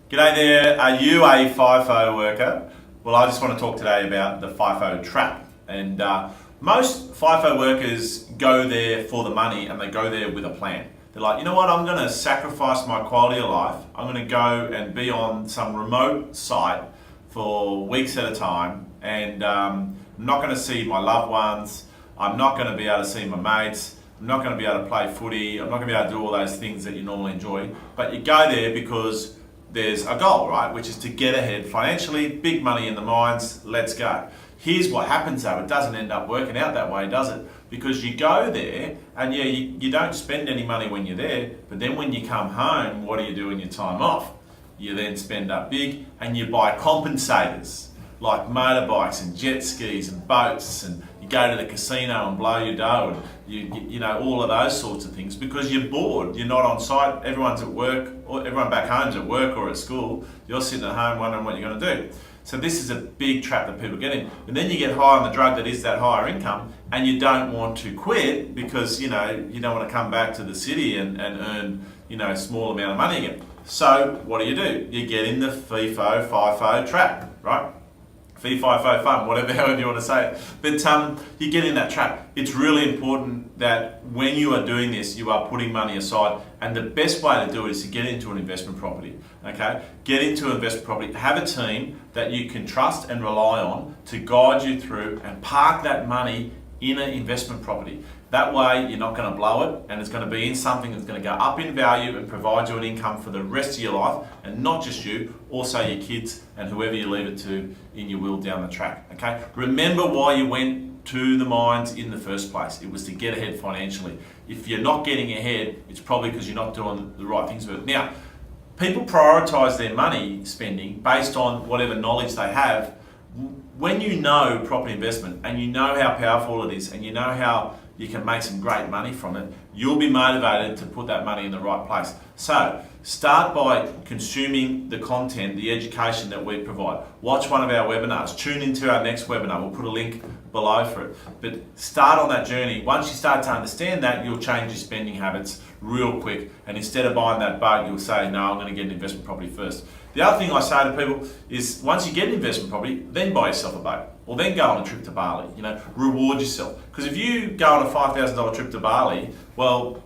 G'day there, are you a FIFO worker? Well, I just want to talk today about the FIFO trap. And most FIFO workers go there for the money and they go there with a plan. They're like, you know what, I'm going to sacrifice my quality of life. I'm going to go and be on some remote site for weeks at a time and I'm not going to see my loved ones. I'm not going to be able to see my mates. I'm not going to be able to play footy. I'm not going to be able to do all those things that you normally enjoy. But you go there because there's a goal, right? Which is to get ahead financially, big money in the mines, let's go. Here's what happens though, it doesn't end up working out that way, does it? Because you go there and yeah, you don't spend any money when you're there, but then when you come home, what do you do in your time off? You then spend up big and you buy compensators, like motorbikes and jet skis and boats, and you go to the casino and blow your dough and you know all of those sorts of things because you're bored, you're not on site, everyone's at work, or everyone back home's at work or at school, you're sitting at home wondering what you're going to do. So this is a big trap that people get in. And then you get high on the drug that is that higher income and you don't want to quit because you don't want to come back to the city and earn a small amount of money again. So what do? You get in the FIFO trap, right? FIFO fun, however you want to say it. But you get in that trap. It's really important that when you are doing this, you are putting money aside. And the best way to do it is to get into an investment property. Okay? Get into an investment property. Have a team that you can trust and rely on to guide you through and park that money in an investment property. That way you're not going to blow it and it's going to be in something that's going to go up in value and provide you an income for the rest of your life, and not just you, also your kids and whoever you leave it to in your will down the track. Okay? Remember why you went to the mines in the first place. It was to get ahead financially. If you're not getting ahead, it's probably because you're not doing the right things with it. Now, people prioritize their money spending based on whatever knowledge they have. When you know property investment and you know how powerful it is and you know how you can make some great money from it, you'll be motivated to put that money in the right place. So start by consuming the content, the education that we provide. Watch one of our webinars, tune into our next webinar, we'll put a link below for it. But start on that journey. Once you start to understand that, you'll change your spending habits real quick, and instead of buying that boat, you'll say, no, I'm going to get an investment property first. The other thing I say to people is once you get an investment property, then buy yourself a boat, or then go on a trip to Bali. Reward yourself. Because if you go on a $5,000 trip to Bali, well,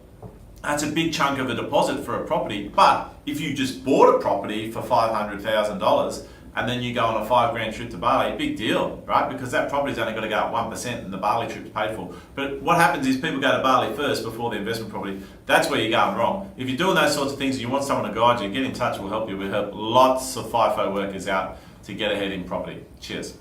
that's a big chunk of a deposit for a property. But if you just bought a property for $500,000 and then you go on a $5,000 trip to Bali, big deal, right? Because that property's only got to go up 1% and the Bali trip's paid for. But what happens is people go to Bali first before the investment property. That's where you're going wrong. If you're doing those sorts of things and you want someone to guide you, get in touch, we'll help you. We'll help lots of FIFO workers out to get ahead in property. Cheers.